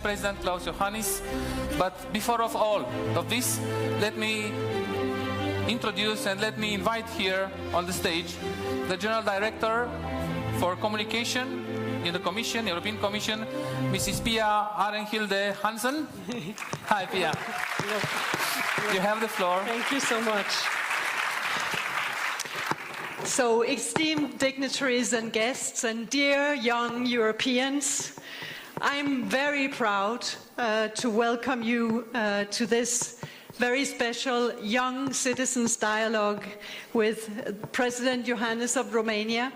President Klaus Iohannis. But before of all of this, let me introduce and let me invite here on the stage the General Director for Communication in the Commission, European Commission, Mrs. Pia Arenhilde Hansen. Hi, Pia. You have the floor. Thank you so much. So, esteemed dignitaries and guests, and dear young Europeans, I'm very proud to welcome you to this very special Young Citizens Dialogue with President Iohannis of Romania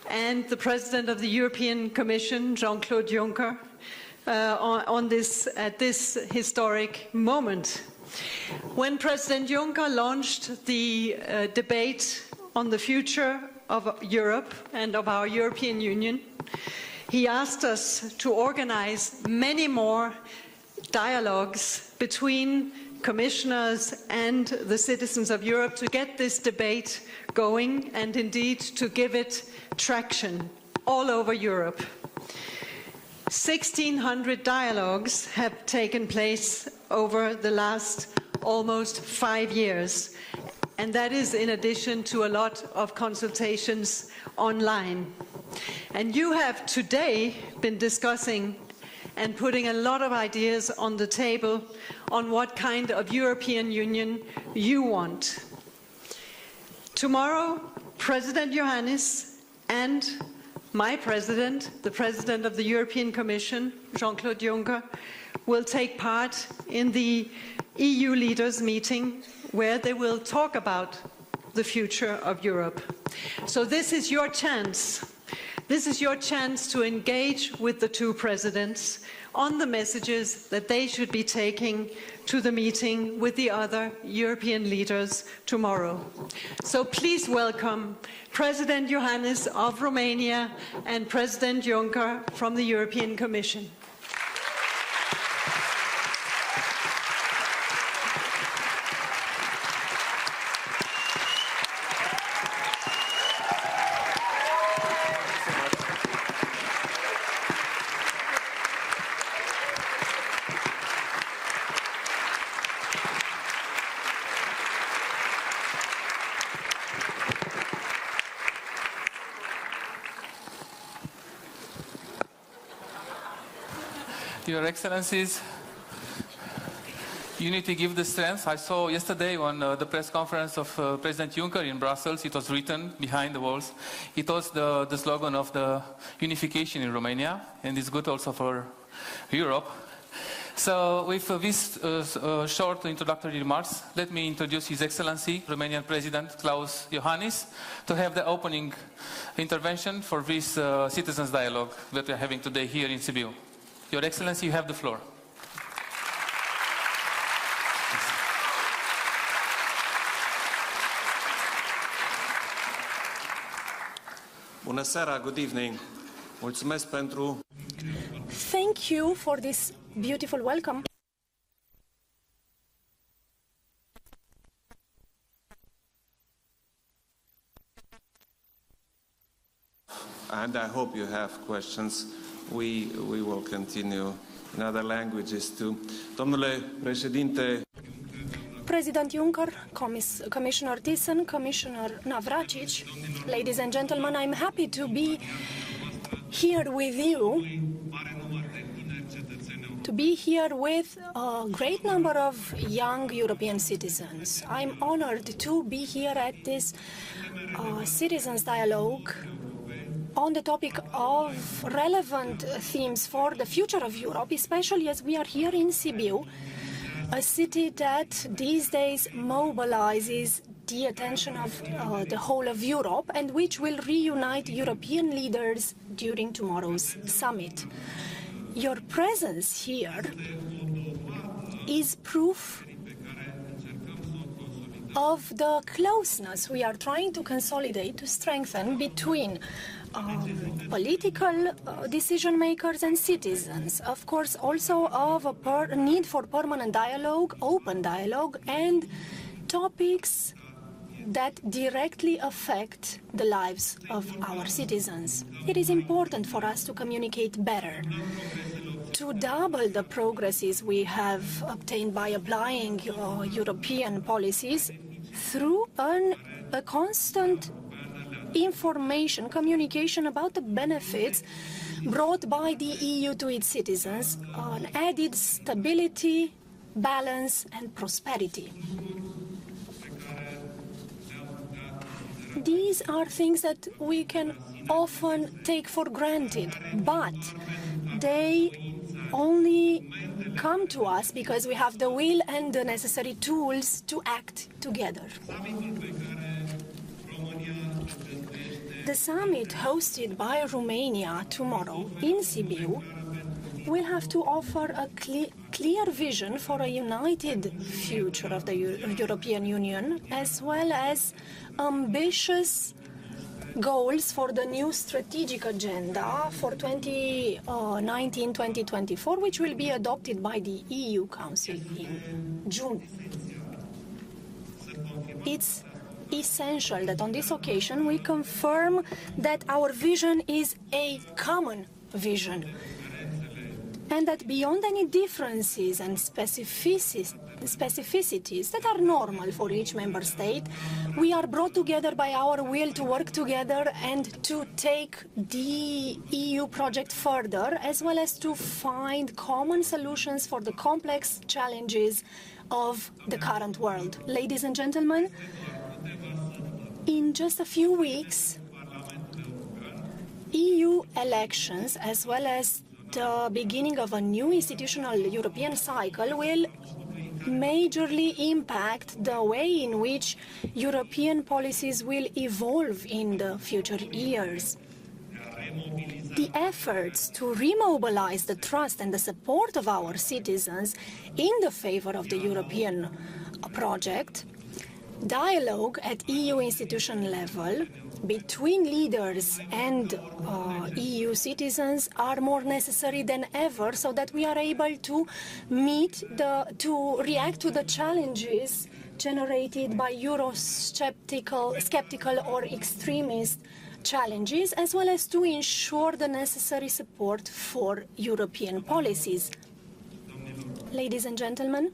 and the President of the European Commission, Jean-Claude Juncker, at this historic moment. When President Juncker launched the debate on the future of Europe and of our European Union, he asked us to organize many more dialogues between commissioners and the citizens of Europe to get this debate going and indeed to give it traction all over Europe. 1,600 dialogues have taken place over the last almost 5 years, and that is in addition to a lot of consultations online. And you have today been discussing and putting a lot of ideas on the table on what kind of European Union you want. Tomorrow, President Iohannis and my President, the President of the European Commission, Jean-Claude Juncker, will take part in the EU leaders meeting where they will talk about the future of Europe. So this is your chance. This is your chance to engage with the two presidents on the messages that they should be taking to the meeting with the other European leaders tomorrow. So please welcome President Iohannis of Romania and President Juncker from the European Commission. Your Excellencies, unity gives the strength. I saw yesterday on the press conference of President Juncker in Brussels, it was written behind the walls. It was the slogan of the unification in Romania, and it's good also for Europe. So with these short introductory remarks, let me introduce His Excellency, Romanian President Klaus Iohannis, to have the opening intervention for this citizens' dialogue that we are having today here in Sibiu. Your Excellency, you have the floor. Bună seara, good evening. Mulțumesc pentru... Thank you for this beautiful welcome. And I hope you have questions. We will continue in other languages too. Domnule președinte, President Juncker, Commissioner Thyssen, Commissioner Navracsics, ladies and gentlemen, I'm happy to be here with you, to be here with a great number of young European citizens. I'm honored to be here at this citizens' dialogue on the topic of relevant themes for the future of Europe, especially as we are here in Sibiu, a city that these days mobilizes the attention of the whole of Europe and which will reunite European leaders during tomorrow's summit. Your presence here is proof of the closeness we are trying to consolidate, to strengthen between political decision makers and citizens. Of course, also of a need for permanent dialogue, open dialogue, and topics that directly affect the lives of our citizens. It is important for us to communicate better. to double the progresses we have obtained by applying European policies through a constant information, communication about the benefits brought by the EU to its citizens on added stability, balance and prosperity. These are things that we can often take for granted, but they only come to us because we have the will and the necessary tools to act together. The summit hosted by Romania tomorrow in Sibiu will have to offer a clear vision for a united future of the European Union, as well as ambitious goals for the new strategic agenda for 2019-2024, which will be adopted by the EU Council in June. It's essential that on this occasion we confirm that our vision is a common vision, and that beyond any differences and specificities that are normal for each member state, we are brought together by our will to work together and to take the EU project further, as well as to find common solutions for the complex challenges of the current world. Ladies and gentlemen, in just a few weeks, EU elections, as well as the beginning of a new institutional European cycle, will majorly impact the way in which European policies will evolve in the future years. The efforts to remobilize the trust and the support of our citizens in the favor of the European project, dialogue at EU institution level between leaders and EU citizens are more necessary than ever, so that we are able to react to the challenges generated by skeptical or extremist challenges, as well as to ensure the necessary support for European policies. Ladies and gentlemen,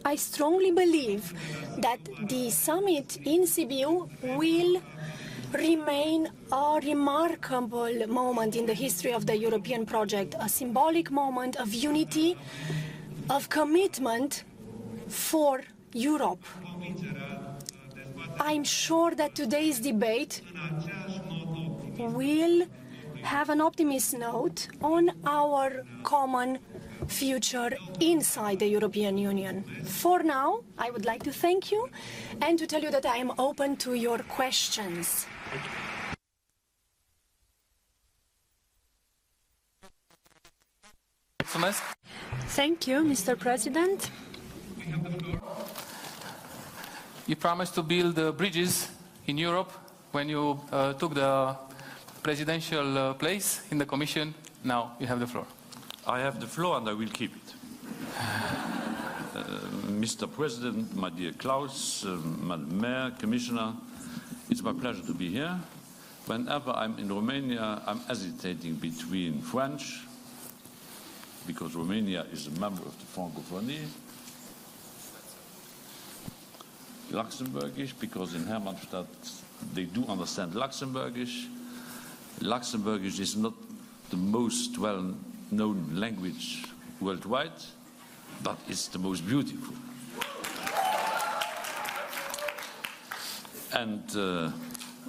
I strongly believe that the summit in Sibiu will remain a remarkable moment in the history of the European project, a symbolic moment of unity, of commitment for Europe. I'm sure that today's debate will have an optimist note on our common future inside the European Union. For now, I would like to thank you and to tell you that I am open to your questions. Thank you, Mr. President. You promised to build bridges in Europe when you took the presidential place in the Commission. Now you have the floor. I have the floor and I will keep it. Mr. President, my dear Klaus, Madam Mayor, Commissioner, it's my pleasure to be here. Whenever I'm in Romania, I'm hesitating between French, because Romania is a member of the Francophonie, Luxembourgish, because in Hermannstadt they do understand Luxembourgish. Luxembourgish is not the most well-known language worldwide, but it's the most beautiful. And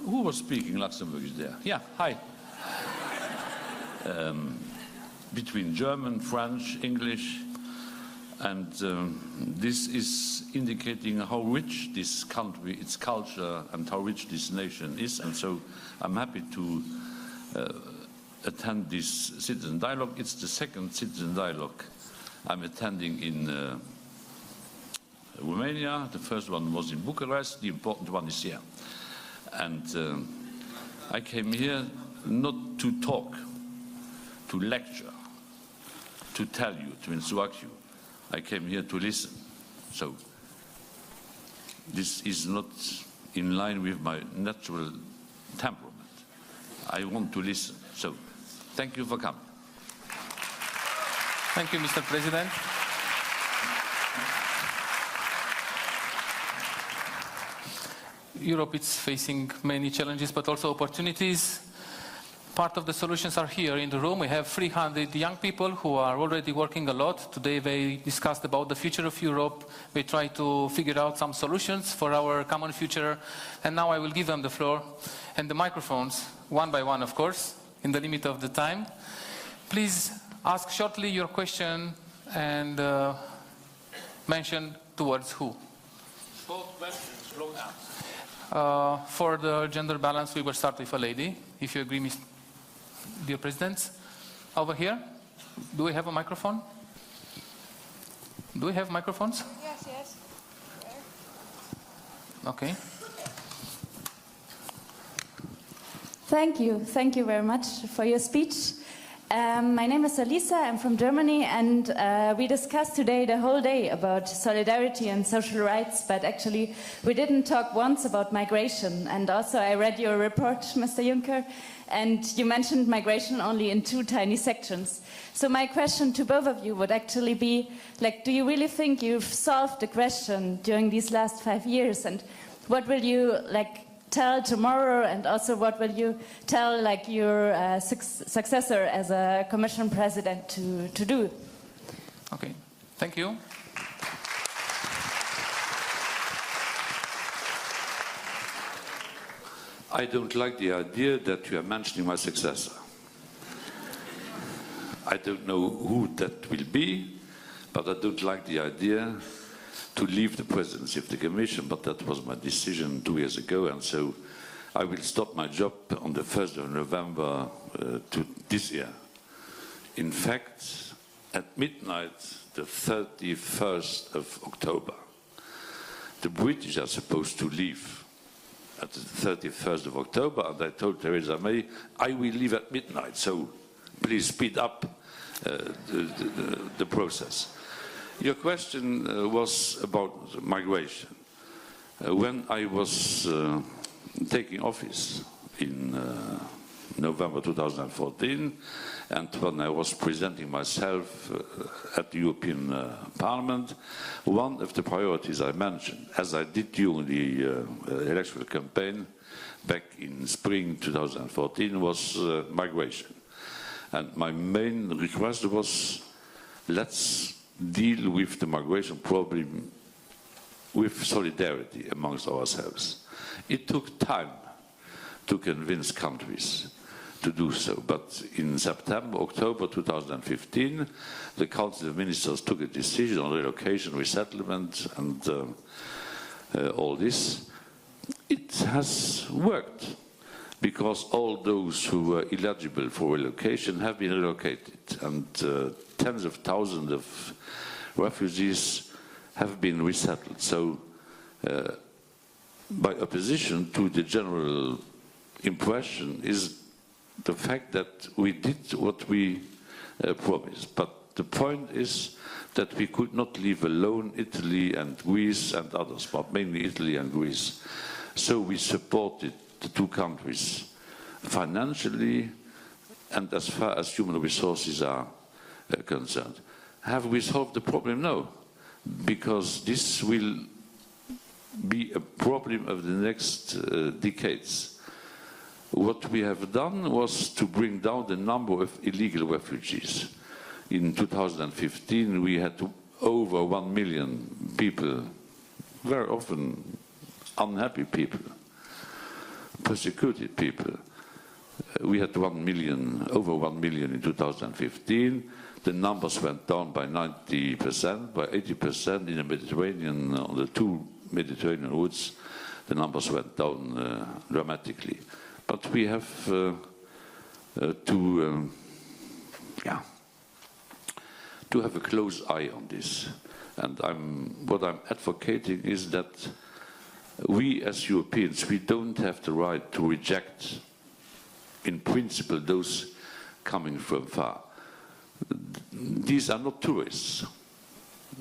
who was speaking Luxembourgish there? Yeah, hi. Between German, French, English, and this is indicating how rich this country, its culture, and how rich this nation is. And so I'm happy to attend this citizen dialogue. It's the second citizen dialogue I'm attending in Romania. The first one was in Bucharest. The important one is here. And I came here not to talk, to lecture, to tell you, to instruct you. I came here to listen. So this is not in line with my natural temperament. I want to listen. So thank you for coming. Thank you, Mr. President. Europe is facing many challenges, but also opportunities. Part of the solutions are here in the room. We have 300 young people who are already working a lot. Today they discussed about the future of Europe. They try to figure out some solutions for our common future. And now I will give them the floor and the microphones, one by one, of course, in the limit of the time. Please ask shortly your question and mention towards who. Short questions, long answers. For the gender balance, we will start with a lady, if you agree, dear Presidents. Over here, do we have a microphone? Do we have microphones? Yes, yes. Okay. Thank you very much for your speech. My name is Alisa, I'm from Germany, and we discussed today the whole day about solidarity and social rights, but actually we didn't talk once about migration. And also I read your report, Mr. Juncker, and you mentioned migration only in 2 tiny sections. So my question to both of you would actually be, like, do you really think you've solved the question during these last 5 years? And what will you, tell tomorrow, and also what will you tell your successor as a Commission President to do? Okay, thank you. I don't like the idea that you are mentioning my successor. I don't know who that will be, but I don't like the idea to leave the presidency of the Commission, but that was my decision 2 years ago, and so I will stop my job on the 1st of November to this year. In fact, at midnight, the 31st of October, the British are supposed to leave at the 31st of October, and I told Theresa May, I will leave at midnight, so please speed up the process. Your question was about migration. When I was taking office in November 2014, and when I was presenting myself at the European Parliament, one of the priorities I mentioned, as I did during the electoral campaign back in spring 2014, was migration. And my main request was, let's deal with the migration problem with solidarity amongst ourselves. It took time to convince countries to do so, but in September, October 2015, the Council of Ministers took a decision on relocation, resettlement, and all this. It has worked, because all those who were eligible for relocation have been relocated, and tens of thousands of refugees have been resettled. So, by opposition to the general impression is the fact that we did what we promised. But the point is that we could not leave alone Italy and Greece and others, but mainly Italy and Greece. So we supported the 2 countries financially and as far as human resources are concerned. Have we solved the problem? No, because this will be a problem of the next decades. What we have done was to bring down the number of illegal refugees. In 2015, we had over 1 million people, very often unhappy people, persecuted people. We had over 1 million in 2015. The numbers went down by 90%, by 80% in the Mediterranean, on the 2 Mediterranean routes. The numbers went down dramatically. But we have to have a close eye on this. And what I'm advocating is that we as Europeans, we don't have the right to reject, in principle, those coming from far. These are not tourists.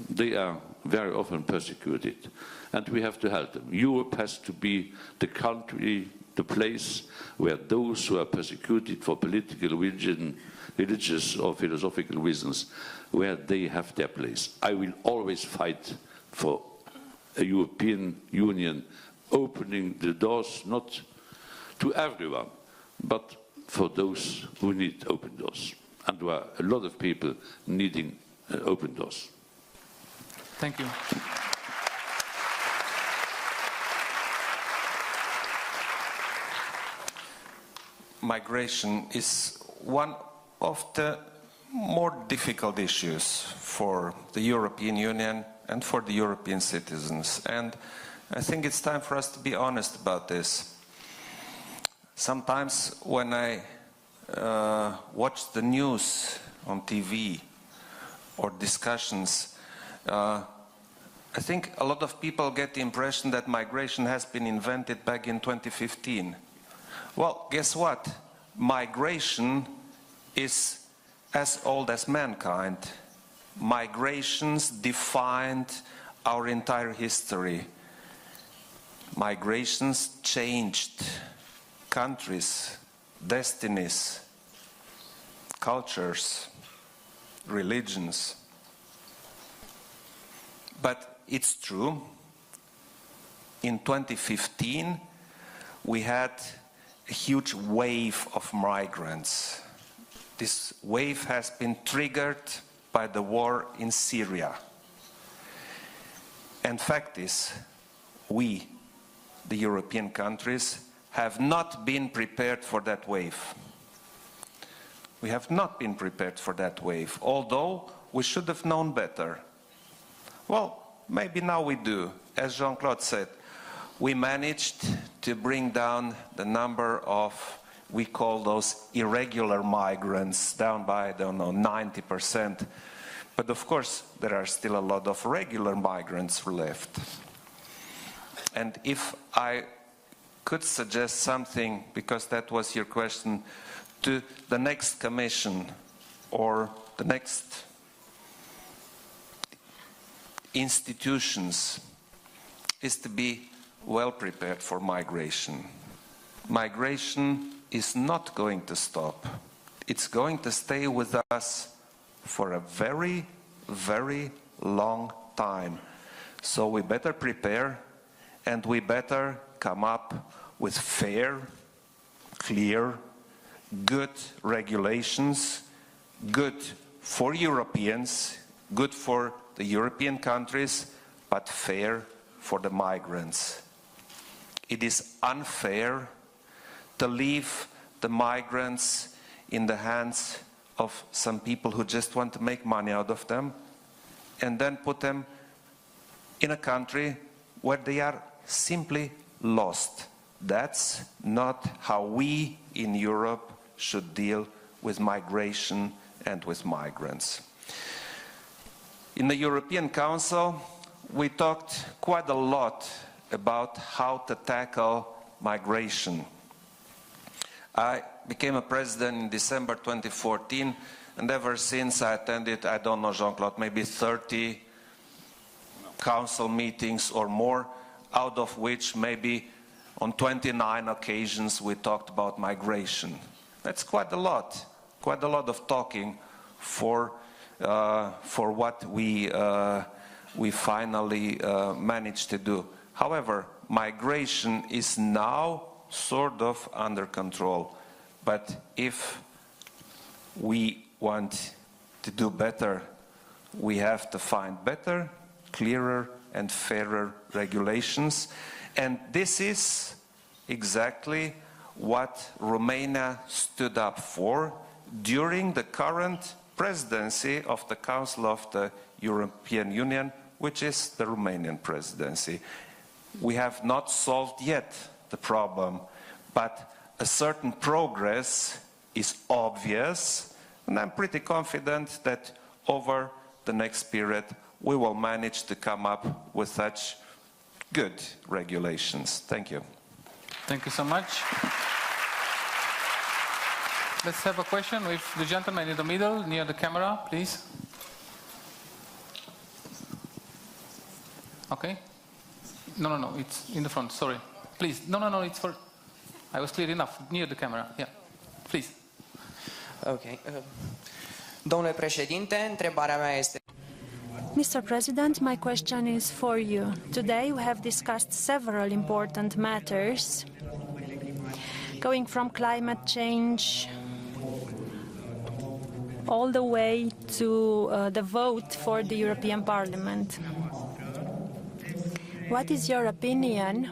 They are very often persecuted, and we have to help them. Europe has to be the country the place where those who are persecuted for political, religious or philosophical reasons, where they have their place. I will always fight for a European Union opening the doors not to everyone, but for those who need open doors. And there are a lot of people needing open doors. Thank you. Migration is one of the more difficult issues for the European Union and for the European citizens. And I think it's time for us to be honest about this. Sometimes when I watch the news on TV or discussions, I think a lot of people get the impression that migration has been invented back in 2015. Well, guess what? Migration is as old as mankind. Migrations defined our entire history. Migrations changed countries, destinies, cultures, religions. But it's true, in 2015 we had a huge wave of migrants. This wave has been triggered by the war in Syria. And fact is, we, the European countries, have not been prepared for that wave. We have not been prepared for that wave, although we should have known better. Well, maybe now we do. As Jean-Claude said, we managed to bring down the number of, we call those irregular migrants, down by, I don't know, 90%. But of course, there are still a lot of regular migrants left. And if I could suggest something, because that was your question, to the next Commission or the next institutions, is to be well prepared for migration. Migration is not going to stop. It's going to stay with us for a very, very long time. So we better prepare, and we better come up with fair, clear, good regulations, good for Europeans, good for the European countries, but fair for the migrants. It is unfair to leave the migrants in the hands of some people who just want to make money out of them and then put them in a country where they are simply lost. That's not how we in Europe should deal with migration and with migrants. In the European Council, we talked quite a lot about how to tackle migration. I became a president in December 2014, and ever since I attended, I don't know, Jean-Claude, maybe 30 council meetings or more, out of which maybe on 29 occasions we talked about migration. That's quite a lot of talking for what we finally managed to do. However, migration is now sort of under control. But if we want to do better, we have to find better, clearer and fairer regulations. And this is exactly what Romania stood up for during the current presidency of the Council of the European Union, which is the Romanian presidency. We have not solved yet the problem, but a certain progress is obvious, and I'm pretty confident that over the next period we will manage to come up with such good regulations. Thank you. Thank you so much. Let's have a question with the gentleman in the middle, near the camera, please. Okay. No, it's in the front, sorry. Please, no, it's for... I was clear enough, near the camera. Yeah, please. Okay. Domnule președinte, întrebarea mea este... Mr. President, my question is for you. Today we have discussed several important matters, going from climate change all the way to the vote for the European Parliament. What is your opinion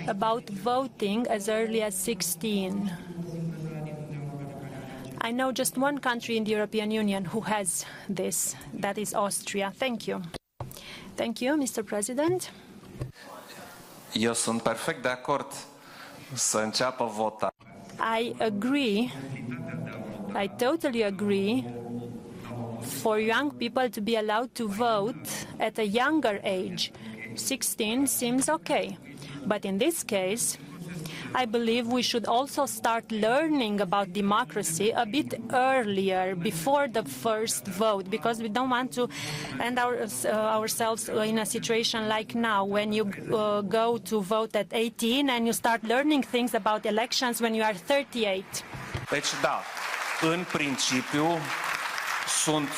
about voting as early as 16? I know just one country in the European Union who has this, that is Austria. Thank you. Thank you, Mr. President. Eu sunt perfect de acord să înceapă vota. I agree, I totally agree, for young people to be allowed to vote at a younger age. 16 seems okay. But in this case, I believe we should also start learning about democracy a bit earlier, before the first vote, because we don't want to end ourselves in a situation like now, when you go to vote at 18 and you start learning things about elections when you are 38. Deci, da, în principiu, sunt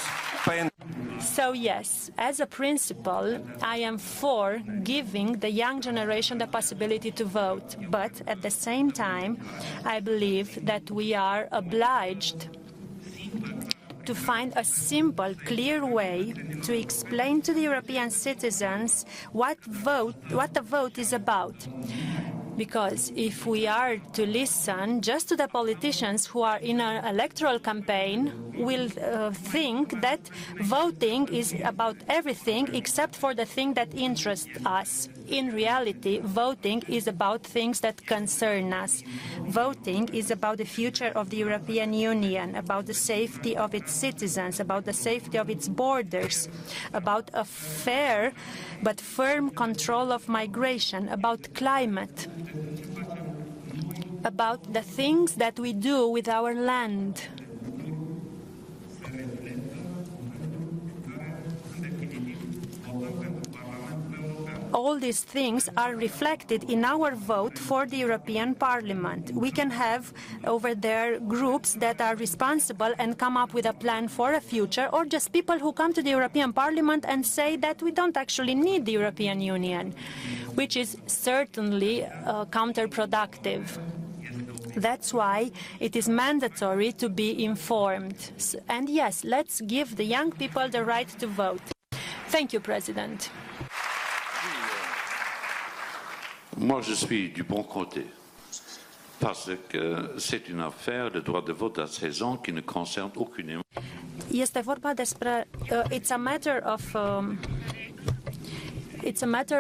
pentru... So yes, as a principle, I am for giving the young generation the possibility to vote. But at the same time, I believe that we are obliged to find a simple, clear way to explain to the European citizens what the vote is about. Because if we are to listen just to the politicians who are in an electoral campaign, we'll think that voting is about everything except for the thing that interests us. In reality, voting is about things that concern us. Voting is about the future of the European Union, about the safety of its citizens, about the safety of its borders, about a fair but firm control of migration, about climate, about the things that we do with our land. All these things are reflected in our vote for the European Parliament. We can have over there groups that are responsible and come up with a plan for a future, or just people who come to the European Parliament and say that we don't actually need the European Union, which is certainly counterproductive. That's why it is mandatory to be informed. And yes, let's give the young people the right to vote. Thank you, President. Moi, je suis du bon côté, parce que c'est une affaire, le droit de vote à 16 ans, qui ne concerne aucunement. Este vorba despre it's a matter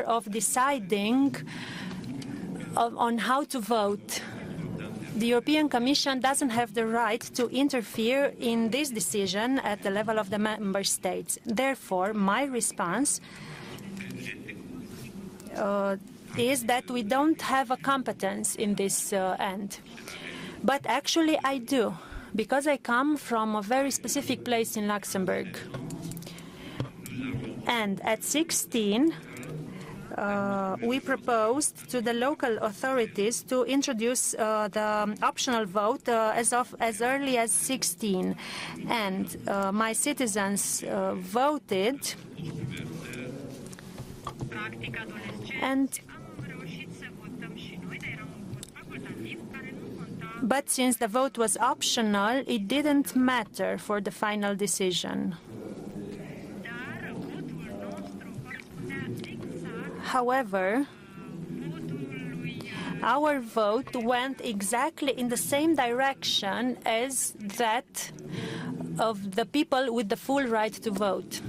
of deciding on how to vote. The European Commission doesn't have the right to interfere in this decision at the level of the member states. Therefore, my response is that we don't have a competence in this end. But actually I do, because I come from a very specific place in Luxembourg. And at 16, we proposed to the local authorities to introduce the optional vote as early as 16. And my citizens voted. But since the vote was optional, it didn't matter for the final decision. However, our vote went exactly in the same direction as that of the people with the full right to vote.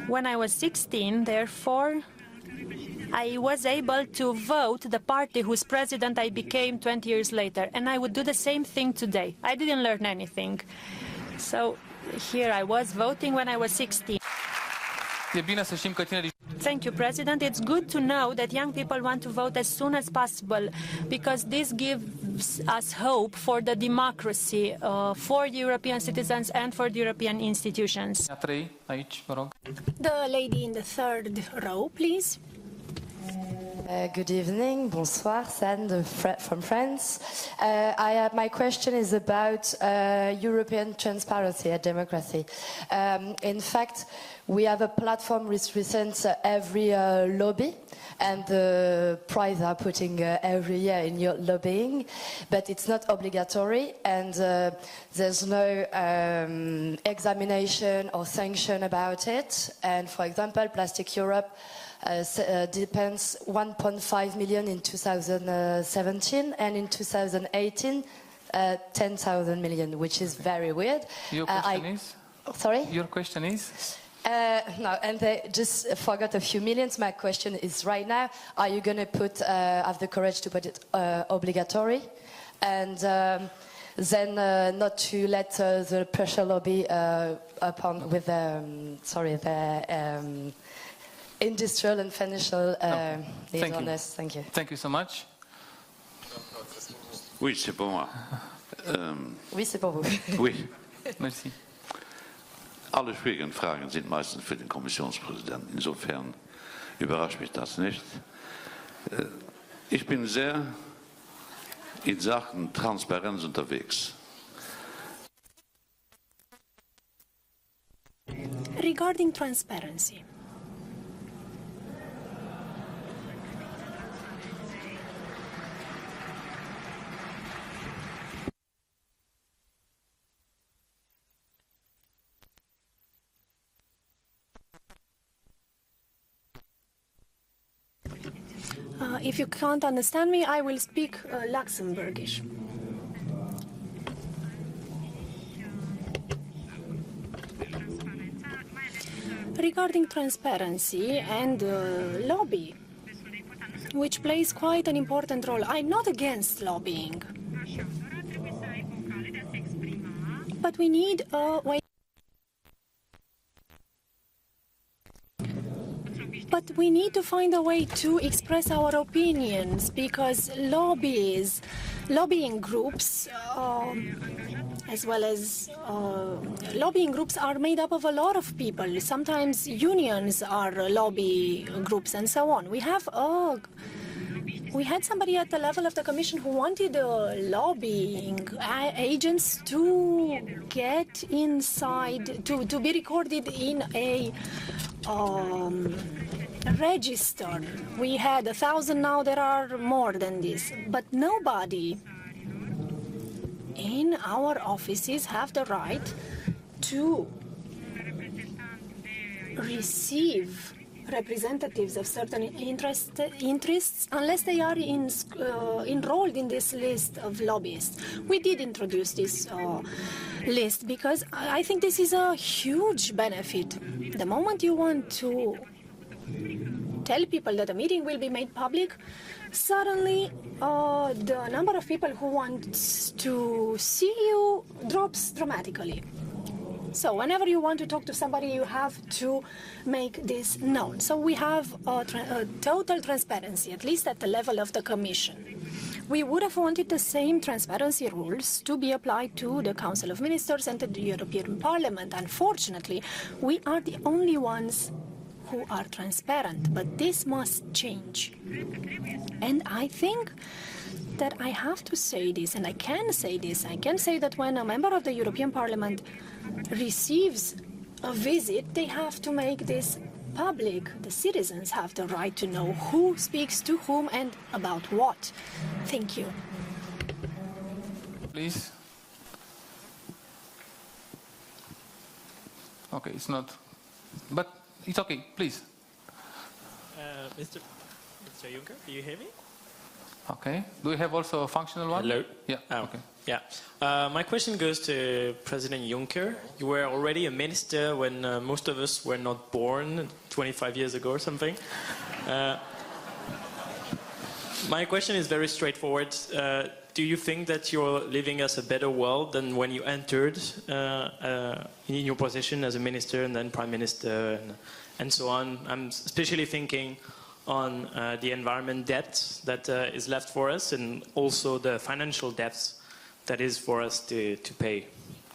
When I was 16, therefore, I was able to vote the party whose president I became 20 years later, and I would do the same thing today. I didn't learn anything. So here I was voting when I was 16. E bine să știm că tinerii... Thank you, President. It's good to know that young people want to vote as soon as possible because this gives us hope for the democracy, for the European citizens and for the European institutions. A trei, aici, vă rog. The lady in the third row, please. Good evening, bonsoir, Sand from France. My question is about European transparency and democracy. In fact, we have a platform which presents every lobby, and the prize are putting every year in your lobbying, but it's not obligatory, and there's no examination or sanction about it. And for example, Plastic Europe depends 1.5 million in 2017, and in 2018 10,000 million, which is very weird. Your question is? Sorry? Your question is? No, and they just forgot a few millions. My question is right now, are you going to have the courage to put it obligatory? And then not to let the pressure lobby upon with the industrial and financial dishonest. Thank you. Thank you so much. Oui, c'est pour moi. Oui, c'est pour vous. Oui. Merci. Alle schwierigen Fragen sind meistens für den Kommissionspräsidenten. Insofern überrascht mich das nicht. Ich bin sehr in Sachen Transparenz unterwegs. Regarding transparency. If you can't understand me, I will speak Luxembourgish. Regarding transparency and lobby, which plays quite an important role. I'm not against lobbying, but we need a way. But we need to find a way to express our opinions, because lobbying groups, as well as lobbying groups, are made up of a lot of people. Sometimes unions are lobby groups and so on. We had somebody at the level of the Commission who wanted lobbying agents to get inside, to be recorded in a register. We had 1,000, now there are more than this. But nobody in our offices have the right to receive representatives of certain interests unless they are enrolled in this list of lobbyists. We did introduce this list because I think this is a huge benefit. The moment you want to tell people that a meeting will be made public, suddenly the number of people who want to see you drops dramatically. So whenever you want to talk to somebody, you have to make this known. So we have a total transparency, at least at the level of the Commission. We would have wanted the same transparency rules to be applied to the Council of Ministers and to the European Parliament. Unfortunately, we are the only ones who are transparent, but this must change. And I think that I have to say this, and I can say this. I can say that when a member of the European Parliament receives a visit, they have to make this public. The citizens have the right to know who speaks to whom and about what. Thank you. Please. Okay, it's not, but it's okay, please. Mr. Juncker, do you hear me? Okay. Do we have also a functional one? Hello? Yeah. Oh, Okay. Yeah. My question goes to President Juncker. You were already a minister when most of us were not born 25 years ago or something. My question is very straightforward. do you think that you're leaving us a better world than when you entered in your position as a minister and then prime minister and so on? I'm especially thinking on the environment debt that is left for us and also the financial debts that is for us to pay.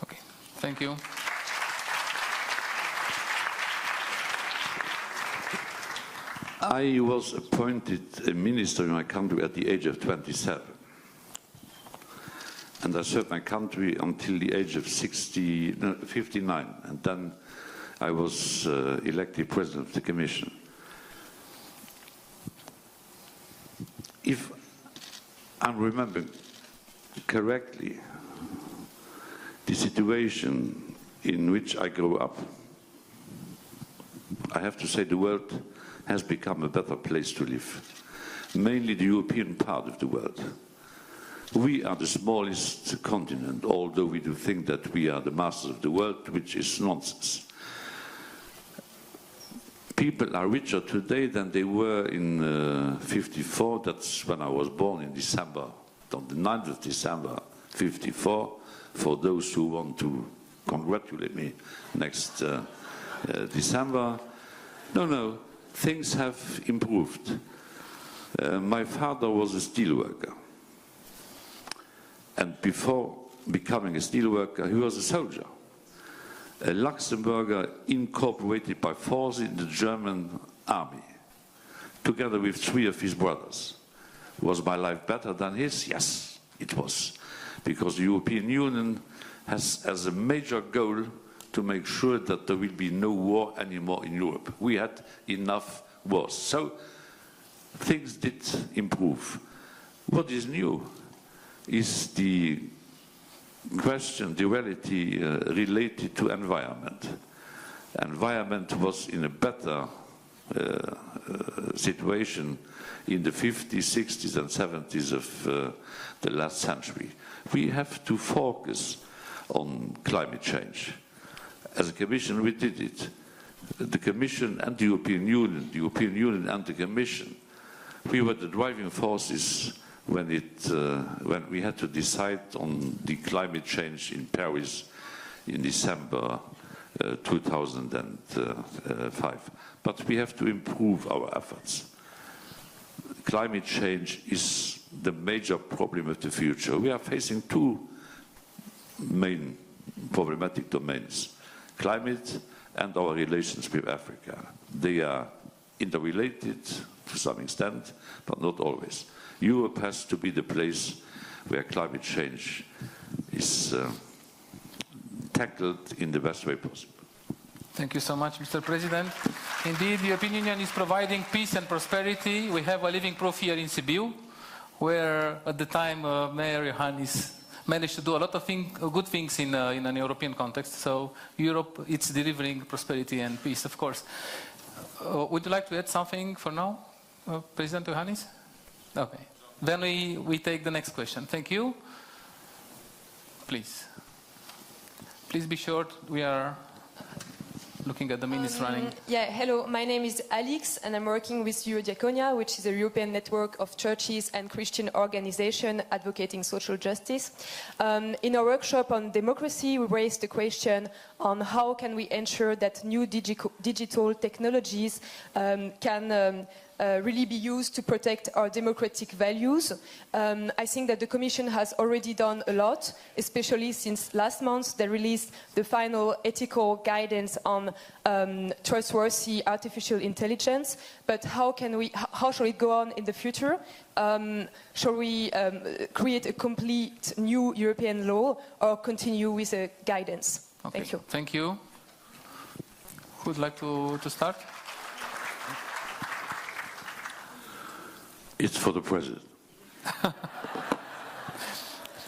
Okay, thank you. I was appointed a minister in my country at the age of 27. And I served my country until the age of 59. And then I was elected President of the Commission. If I'm remembering correctly, the situation in which I grew up, I have to say the world has become a better place to live, mainly the European part of the world. We are the smallest continent, although we do think that we are the masters of the world, which is nonsense. People are richer today than they were in 54, that's when I was born in December, on the 9th of December, 54, for those who want to congratulate me next December. No. Things have improved. My father was a steelworker. And before becoming a steelworker, he was a soldier. A Luxembourger incorporated by force in the German army, together with 3 of his brothers. Was my life better than his? Yes, it was. Because the European Union has as a major goal to make sure that there will be no war anymore in Europe. We had enough wars. So things did improve. What is new is the question, the reality related to environment. Environment was in a better situation in the 50s, 60s and 70s of the last century. We have to focus on climate change. As a Commission, we did it. The Commission and the European Union and the Commission, we were the driving forces when we had to decide on the climate change in Paris in December 2005. But we have to improve our efforts. Climate change is the major problem of the future. We are facing 2 main problematic domains: climate and our relations with Africa. They are interrelated to some extent, but not always. Europe has to be the place where climate change is tackled in the best way possible. Thank you so much, Mr. President. Indeed, the European Union is providing peace and prosperity. We have a living proof here in Sibiu, where at the time Mayor Iohannis managed to do a lot of good things in an European context. So Europe, it's delivering prosperity and peace, of course. Would you like to add something for now, President Iohannis? Okay. Then we take the next question. Thank you. Please. Please be short. We are looking at the minutes running. Yeah, hello. My name is Alix, and I'm working with Eurodiaconia, which is a European network of churches and Christian organizations advocating social justice. In our workshop on democracy, we raised the question on how can we ensure that new digital technologies can really be used to protect our democratic values. I think that the Commission has already done a lot, especially since last month they released the final ethical guidance on trustworthy artificial intelligence. But how shall it go on in the future? Shall we create a complete new European law or continue with a guidance? Okay. Thank you. Thank you. Who would like to start? It's for the President.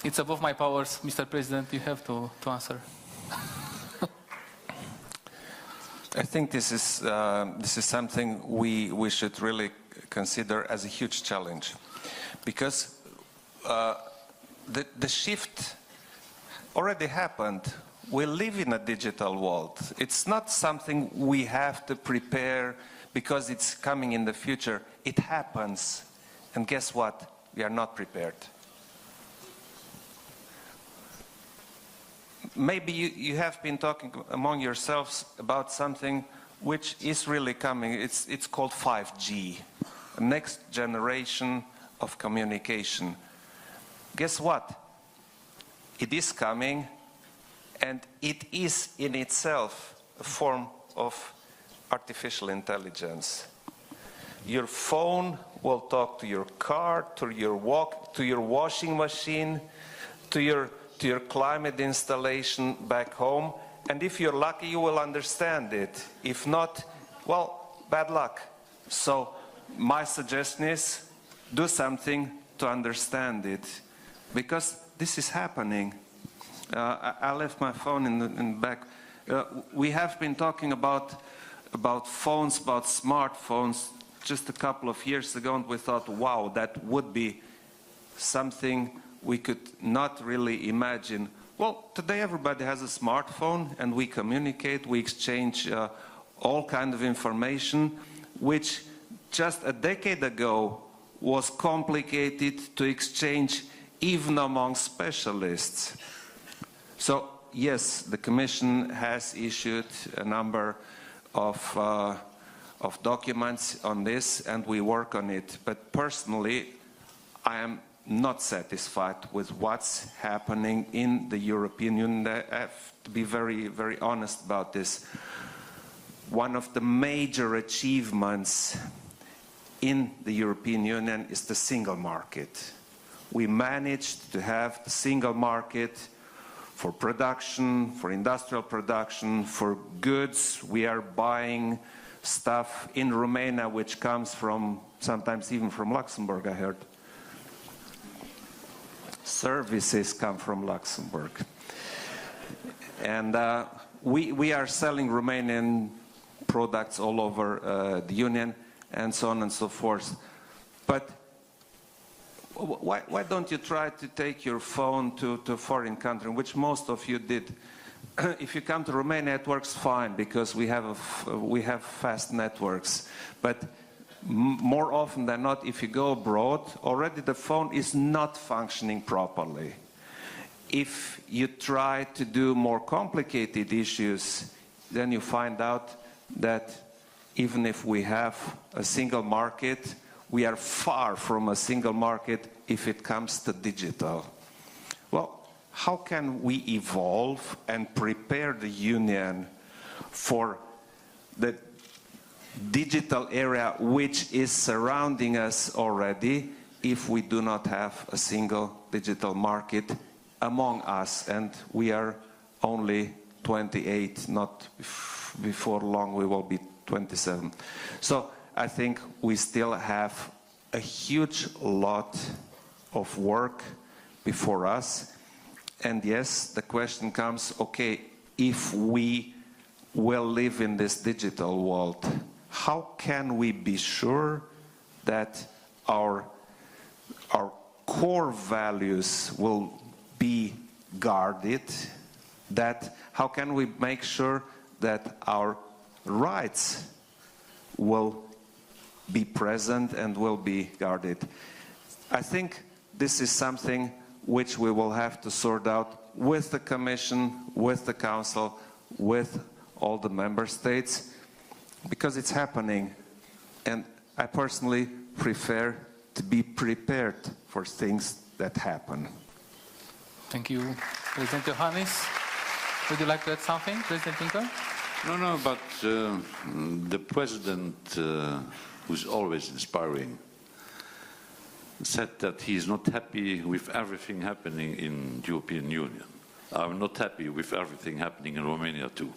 It's above my powers, Mr. President. You have to answer. I think this is something we should really consider as a huge challenge, because the shift already happened. We live in a digital world. It's not something we have to prepare because it's coming in the future. It happens. And guess what? We are not prepared. maybe you have been talking among yourselves about something which is really coming. It's called 5G, next generation of communication. Guess what? It is coming, and it is in itself a form of artificial intelligence. Your phone will talk to your car, to your washing machine, to your climate installation back home, and if you're lucky, you will understand it. If not, well, bad luck. So my suggestion is do something to understand it, because this is happening. I left my phone in the back. We have been talking about phones, about smartphones, just a couple of years ago, and we thought, wow, that would be something we could not really imagine. Well, today everybody has a smartphone, and we communicate, we exchange all kinds of information, which just a decade ago was complicated to exchange even among specialists. So yes, the Commission has issued a number of documents on this, and we work on it. But personally, I am not satisfied with what's happening in the European Union. I have to be very, very honest about this. One of the major achievements in the European Union is the single market. We managed to have the single market for production, for industrial production, for goods. We are buying stuff in Romania which comes from, sometimes even from Luxembourg, I heard. Services come from Luxembourg. And we are selling Romanian products all over the Union, and so on and so forth. But why don't you try to take your phone to a foreign country, which most of you did? If you come to Romania, it works fine because we have fast networks. But more often than not, if you go abroad, already the phone is not functioning properly. If you try to do more complicated issues, then you find out that even if we have a single market, we are far from a single market if it comes to digital. Well, how can we evolve and prepare the Union for the digital era which is surrounding us already if we do not have a single digital market among us? And we are only 28, not before long we will be 27. So I think we still have a huge lot of work before us. And yes, the question comes, okay, if we will live in this digital world, how can we be sure that our core values will be guarded? That how can we make sure that our rights will be present and will be guarded? I think this is something which we will have to sort out with the Commission, with the Council, with all the Member States, because it's happening. And I personally prefer to be prepared for things that happen. Thank you. President Iohannis, would you like to add something, President Juncker? No, but the President, who's always inspiring, said that he is not happy with everything happening in the European Union. I'm not happy with everything happening in Romania too.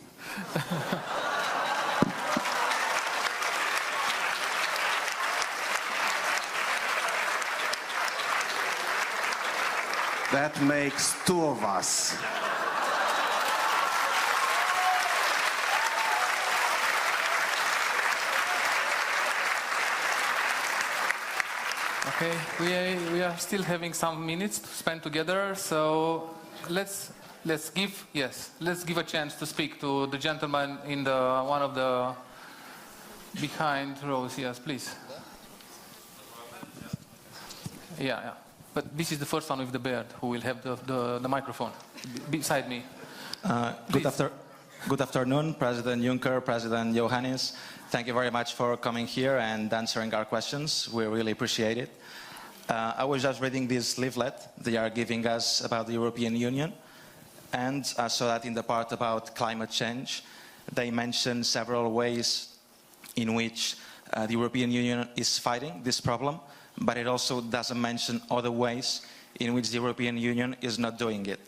That makes two of us. Okay, we are still having some minutes to spend together, so let's give a chance to speak to the gentleman in the one of the behind rows. Yes, please. Yeah. But this is the first one with the beard who will have the microphone beside me. Good afternoon, President Juncker, President Iohannis. Thank you very much for coming here and answering our questions. We really appreciate it. I was just reading this leaflet they are giving us about the European Union, and I saw that in the part about climate change, they mention several ways in which the European Union is fighting this problem, but it also doesn't mention other ways in which the European Union is not doing it.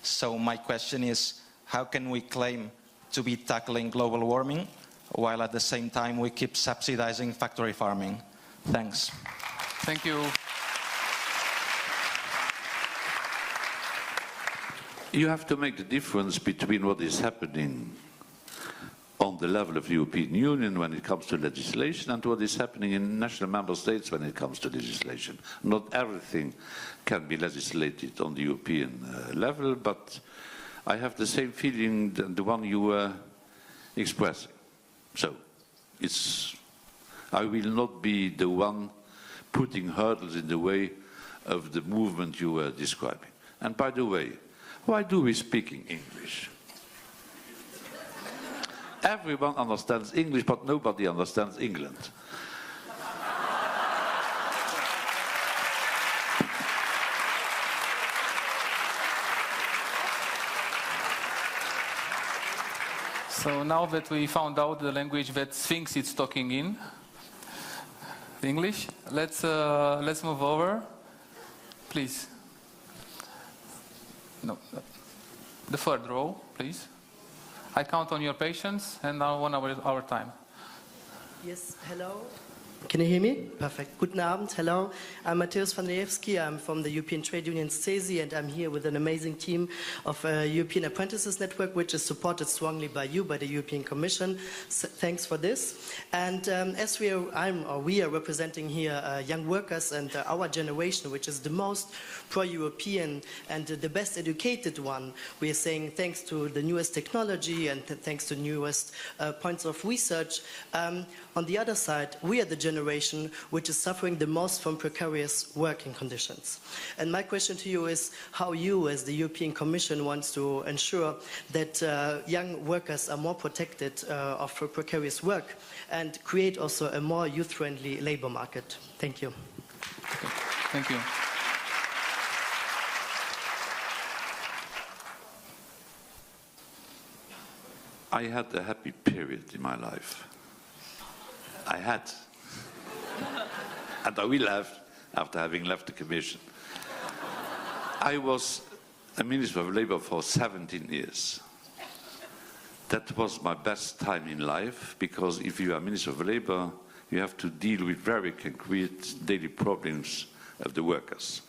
So my question is, how can we claim to be tackling global warming while at the same time we keep subsidizing factory farming? Thanks. Thank you. You have to make the difference between what is happening on the level of the European Union when it comes to legislation and what is happening in national member states when it comes to legislation. Not everything can be legislated on the European level, but I have the same feeling than the one you were expressing. So, I will not be the one putting hurdles in the way of the movement you were describing. And by the way, why do we speak in English? Everyone understands English, but nobody understands England. So now that we found out the language that Sphinx is talking in, English, let's move over, please. No, the third row, please. I count on your patience, and now 1 hour time. Yes, hello. Can you hear me? Perfect. Guten Abend, hello. I'm Mateusz Vandejewski. I'm from the European Trade Union CESI, and I'm here with an amazing team of European Apprentices Network, which is supported strongly by you, by the European Commission. So thanks for this. And as we are representing here young workers and our generation, which is the most pro-European and the best educated one, we are saying thanks to the newest technology and thanks to newest points of research. On the other side, we are the generation which is suffering the most from precarious working conditions. And my question to you is how you, as the European Commission, wants to ensure that young workers are more protected of precarious work and create also a more youth-friendly labor market. Thank you. Thank you. I had a happy period in my life. I had. And I will have after having left the Commission. I was a Minister of Labour for 17 years. That was my best time in life, because if you are Minister of Labour, you have to deal with very concrete daily problems of the workers.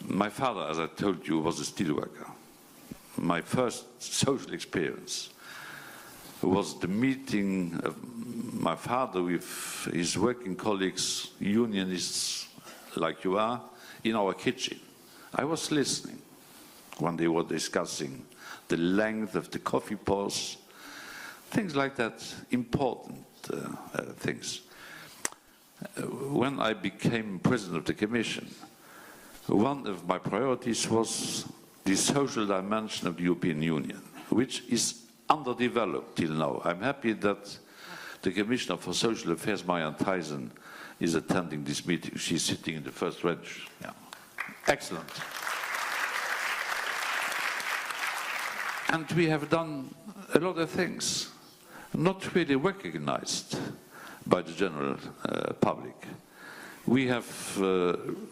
My father, as I told you, was a steelworker. My first social experience was the meeting of my father with his working colleagues, unionists like you are, in our kitchen. I was listening when they were discussing the length of the coffee pause, things like that, important things. When I became President of the Commission, one of my priorities was the social dimension of the European Union, which is underdeveloped till now. I'm happy that the Commissioner for Social Affairs, Marianne Thyssen, is attending this meeting. She's sitting in the first bench. Yeah. Excellent. And we have done a lot of things not really recognized by the general public. We have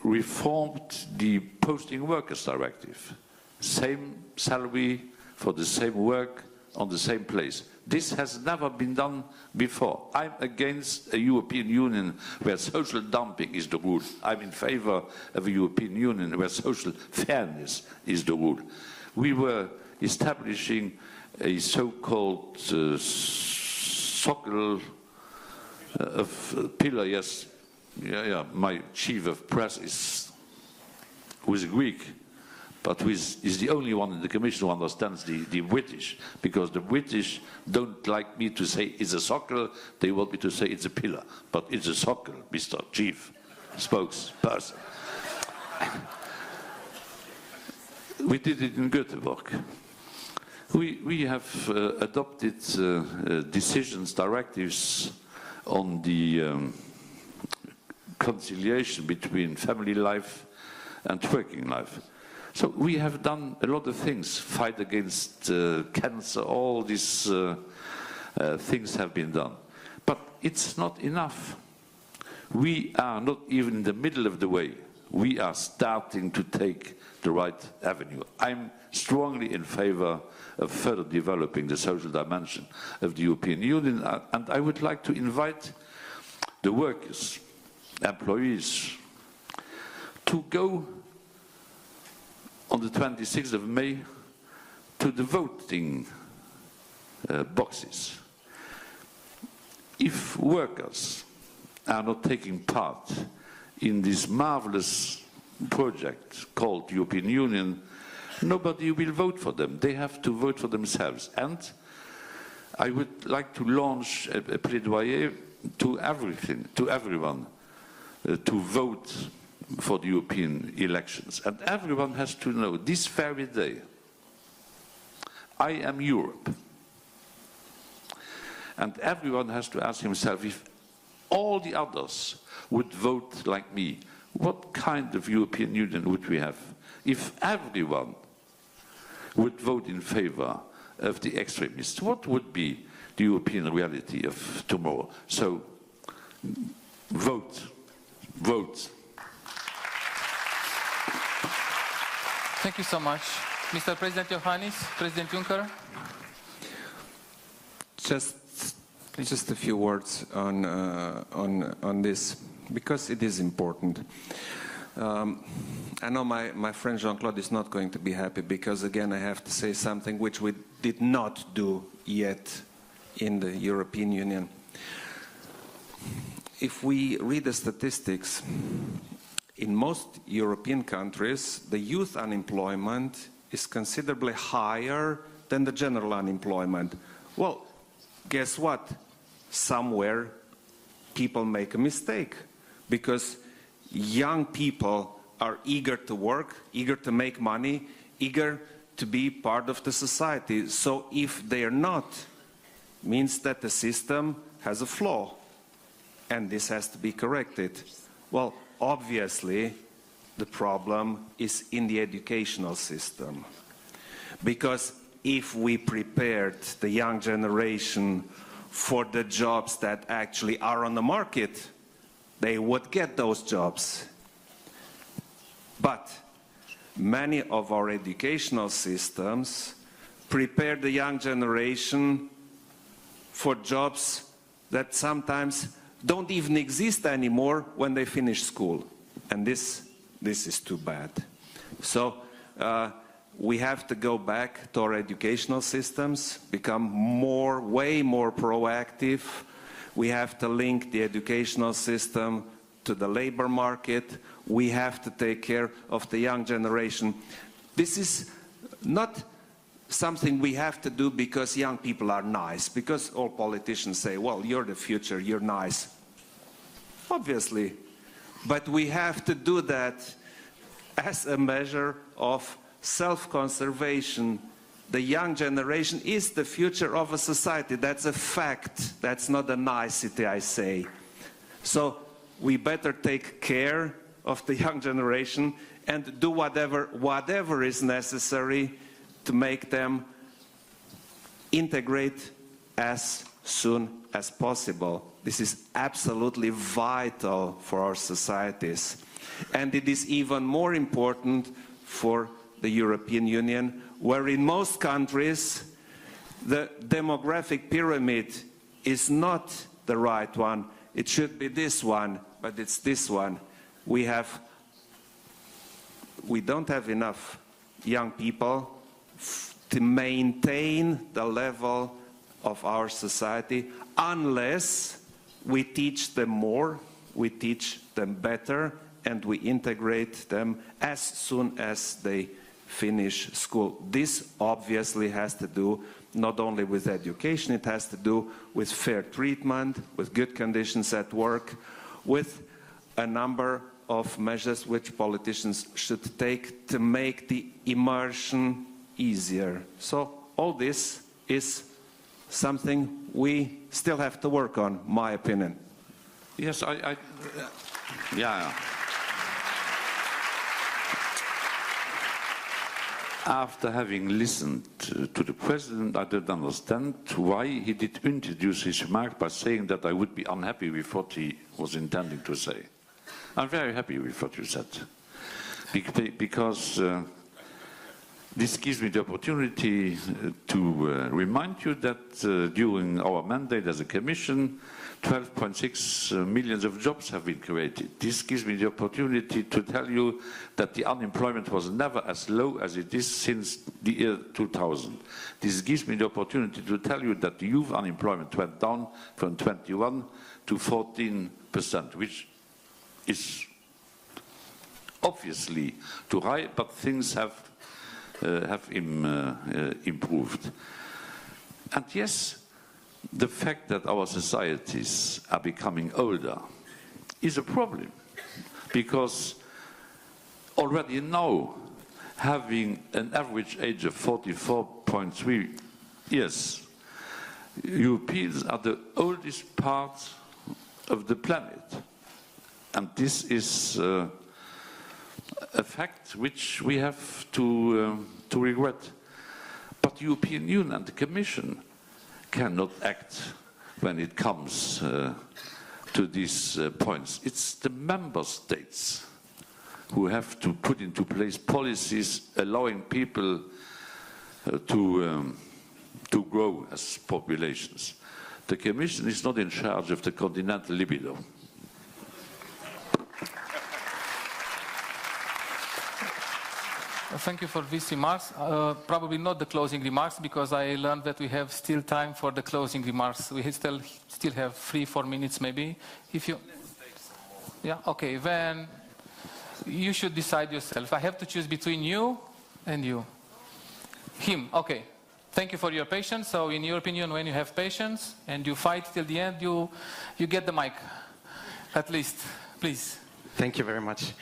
reformed the Posting Workers Directive. Same salary for the same work on the same place. This has never been done before. I'm against a European Union where social dumping is the rule. I'm in favor of a European Union where social fairness is the rule. We were establishing a so-called socle of pillar, yes. Yeah, my chief of press who is Greek, but who is the only one in the Commission who understands the British, because the British don't like me to say it's a socle, they want me to say it's a pillar. But it's a socle, Mr. Chief Spokesperson. We did it in Göteborg. We have adopted decisions, directives on the conciliation between family life and working life. So we have done a lot of things, fight against cancer, all these things have been done. But it's not enough. We are not even in the middle of the way. We are starting to take the right avenue. I'm strongly in favor of further developing the social dimension of the European Union, and I would like to invite the workers, employees, to go on the 26th of May to the voting boxes. If workers are not taking part in this marvelous project called European Union, nobody will vote for them. They have to vote for themselves. And I would like to launch a plaidoyer to everyone, to vote for the European elections. And everyone has to know, this very day, I am Europe. And everyone has to ask himself, if all the others would vote like me, what kind of European Union would we have? If everyone would vote in favor of the extremists, what would be the European reality of tomorrow? So, vote, vote. Thank you so much. Mr. President Iohannis, President Juncker. Just a few words on this, because it is important. I know my friend Jean-Claude is not going to be happy, because again I have to say something which we did not do yet in the European Union. If we read the statistics, in most European countries, the youth unemployment is considerably higher than the general unemployment. Well, guess what? Somewhere people make a mistake, because young people are eager to work, eager to make money, eager to be part of the society. So if they are not, means that the system has a flaw, and this has to be corrected. Well, obviously, the problem is in the educational system. Because if we prepared the young generation for the jobs that actually are on the market, they would get those jobs. But many of our educational systems prepare the young generation for jobs that sometimes don't even exist anymore when they finish school. And this is too bad. So we have to go back to our educational systems, become way more proactive. We have to link the educational system to the labor market. We have to take care of the young generation. This is not something we have to do because young people are nice, because all politicians say, well, you're the future, you're nice. Obviously. But we have to do that as a measure of self-conservation. The young generation is the future of a society. That's a fact. That's not a nicety, I say. So we better take care of the young generation and do whatever is necessary to make them integrate as soon as possible. This is absolutely vital for our societies. And it is even more important for the European Union, where in most countries the demographic pyramid is not the right one. It should be this one, but it's this one. We don't have enough young people to maintain the level of our society unless we teach them more, we teach them better, and we integrate them as soon as they finish school. This obviously has to do not only with education, it has to do with fair treatment, with good conditions at work, with a number of measures which politicians should take to make the immersion easier. So all this is something we still have to work on, my opinion. Yes, yeah. After having listened to the President, I don't understand why he did introduce his remark by saying that I would be unhappy with what he was intending to say. I'm very happy with what you said, because this gives me the opportunity to remind you that during our mandate as a Commission, 12.6 million of jobs have been created. This gives me the opportunity to tell you that the unemployment was never as low as it is since the year 2000. This gives me the opportunity to tell you that the youth unemployment went down from 21 to 14%, which is obviously too high, but things have improved. And yes, the fact that our societies are becoming older is a problem, because already now, having an average age of 44.3 years, Europeans are the oldest part of the planet. And this is a fact which we have to regret. But the European Union and the Commission cannot act when it comes to these points. It's the member states who have to put into place policies allowing people to grow as populations. The Commission is not in charge of the continental libido. Thank you for these remarks. Probably not the closing remarks, because I learned that we have still time for the closing remarks. We still have 3-4 minutes maybe. If you, yeah, okay, then you should decide yourself. I have to choose between you and you. Him, okay. Thank you for your patience. So in your opinion, when you have patience and you fight till the end, you get the mic, at least, please. Thank you very much.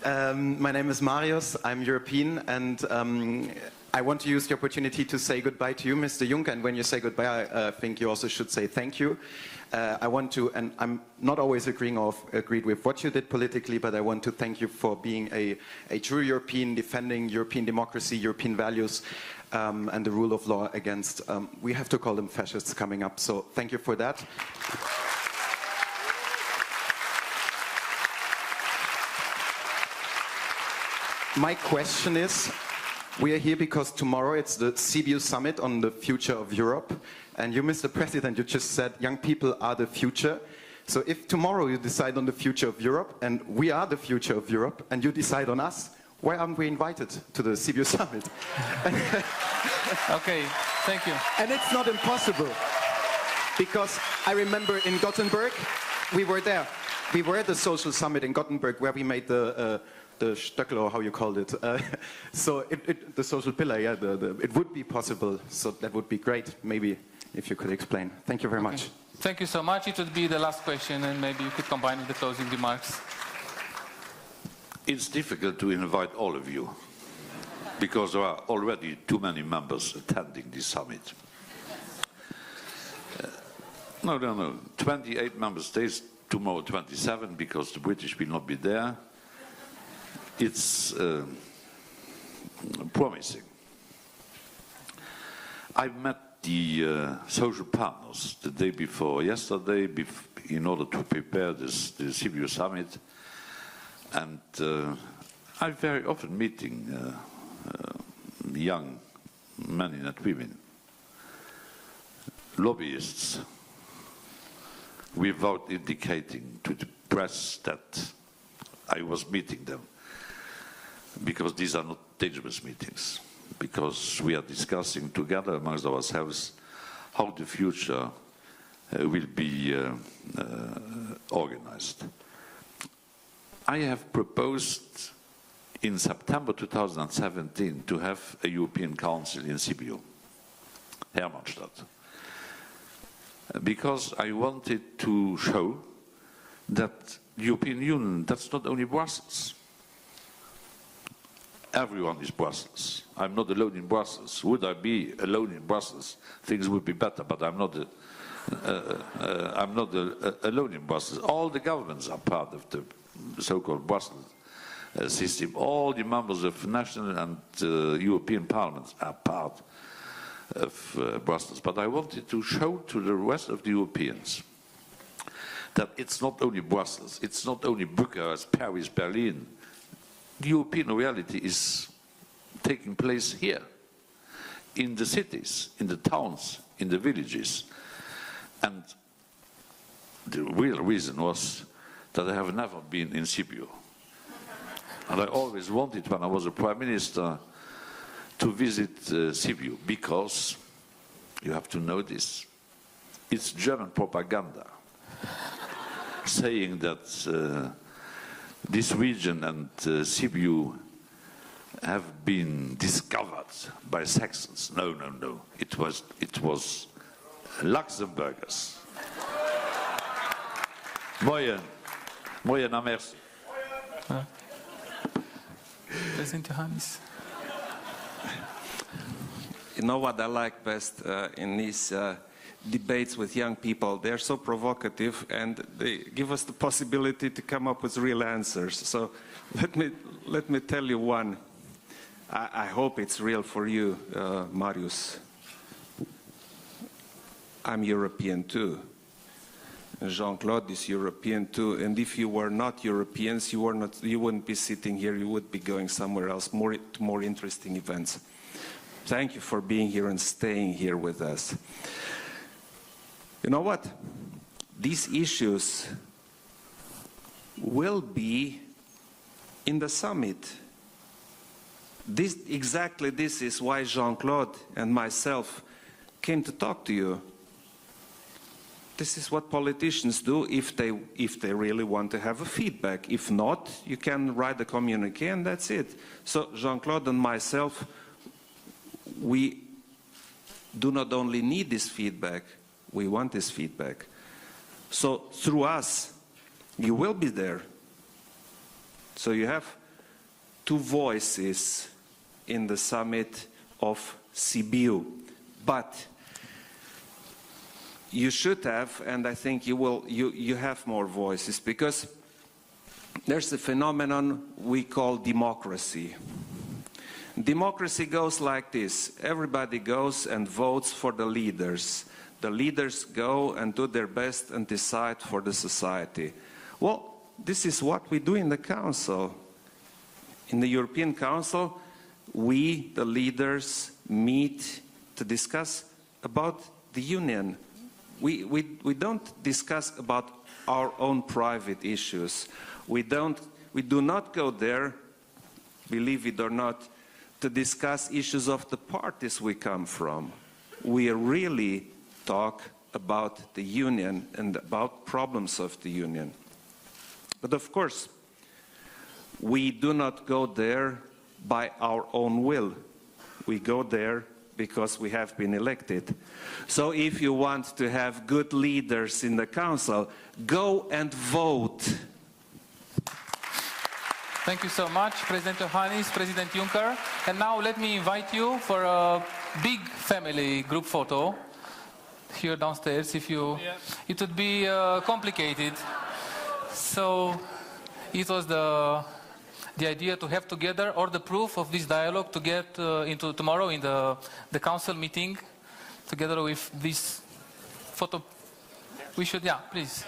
My name is Marius, I'm European, and I want to use the opportunity to say goodbye to you, Mr. Juncker, and when you say goodbye, I think you also should say thank you. I want to, and I'm not always agreed with what you did politically, but I want to thank you for being a true European, defending European democracy, European values, and the rule of law against, we have to call them fascists coming up, so thank you for that. My question is, we are here because tomorrow it's the Sibiu summit on the future of Europe. And you, Mr. President, you just said young people are the future. So if tomorrow you decide on the future of Europe, and we are the future of Europe, and you decide on us, why aren't we invited to the Sibiu summit? Okay, thank you. And it's not impossible, because I remember in Gothenburg, we were there. We were at the social summit in Gothenburg where we made the Stöckel, or how you called it. So the social pillar, yeah, it would be possible. So that would be great, maybe, if you could explain. Thank you very much. Thank you so much. It would be the last question, and maybe you could combine with the closing remarks. It's difficult to invite all of you, because there are already too many members attending this summit. No. 28 member states, tomorrow 27, because the British will not be there. It's promising. I met the social partners the day before yesterday in order to prepare the Sibiu summit, and I'm very often meeting young men and women, lobbyists, without indicating to the press that I was meeting them. Because these are not dangerous meetings, because we are discussing together amongst ourselves how the future will be organized. I have proposed in September 2017 to have a European Council in Sibiu, Hermannstadt, because I wanted to show that the European Union, that's not only Brussels. everyone is Brussels. I'm not alone in Brussels. Would I be alone in Brussels, things would be better, but I'm not alone in Brussels. All the governments are part of the so-called Brussels system. All the members of national and European parliaments are part of Brussels. But I wanted to show to the rest of the Europeans that it's not only Brussels, it's not only Bucharest, Paris, Berlin. The European reality is taking place here, in the cities, in the towns, in the villages. And the real reason was that I have never been in Sibiu. And I always wanted, when I was a prime minister, to visit Sibiu, because, you have to know this, it's German propaganda saying that this region and Sibiu have been discovered by Saxons. No, no, no. It was Luxembourgers. Moje na merci. President Iohannis. You know what I like best in these debates with young people? They're so provocative and they give us the possibility to come up with real answers. So let me tell you one. I hope it's real for you, Marius. I'm European too. Jean-Claude is European too, and if you were not Europeans, you wouldn't be sitting here, you would be going somewhere else, to more interesting events. Thank you for being here and staying here with us. You know what? These issues will be in the summit. Exactly this is why Jean-Claude and myself came to talk to you. This is what politicians do if they really want to have a feedback. If not, you can write a communique and that's it. So Jean-Claude and myself, we do not only need this feedback, we want this feedback. So through us, you will be there. So you have two voices in the summit of Sibiu. But you should have, and I think you have more voices, because there's a phenomenon we call democracy. Democracy goes like this. Everybody goes and votes for the leaders. The leaders go and do their best and decide for the society. Well, this is what we do in the Council. In the European Council, we, the leaders, meet to discuss about the Union. We don't discuss about our own private issues. We do not go there, believe it or not, to discuss issues of the parties we come from. We really talk about the Union and about problems of the Union. But of course, we do not go there by our own will. We go there because we have been elected. So if you want to have good leaders in the Council, go and vote. Thank you so much, President Iohannis, President Juncker. And now let me invite you for a big family group photo here downstairs. It would be complicated. So it was the idea to have together all the proof of this dialogue to get into tomorrow in the council meeting, together with this photo. We should, yeah, please.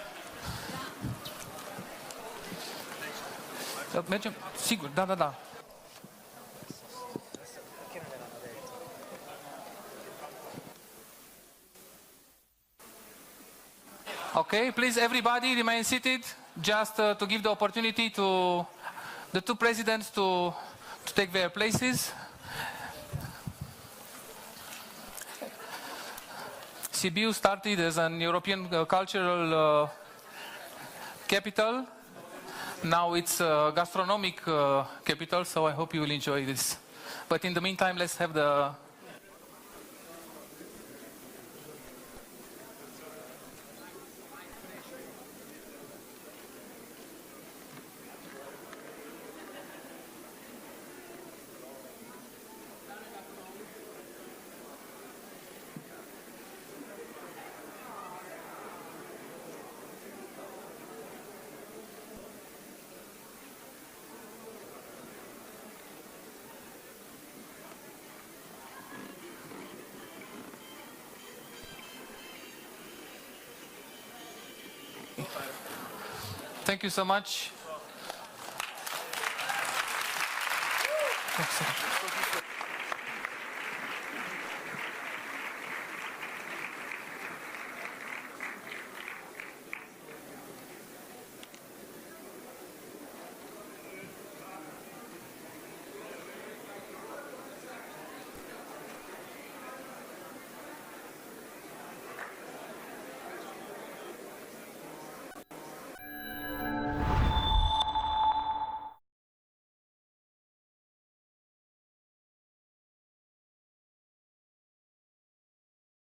Mergem, sigur, da. Okay, please everybody remain seated, just to give the opportunity to the two presidents to take their places. Sibiu started as an European cultural capital. Now it's a gastronomic capital, so I hope you will enjoy this. But in the meantime, let's have the... Thank you so much.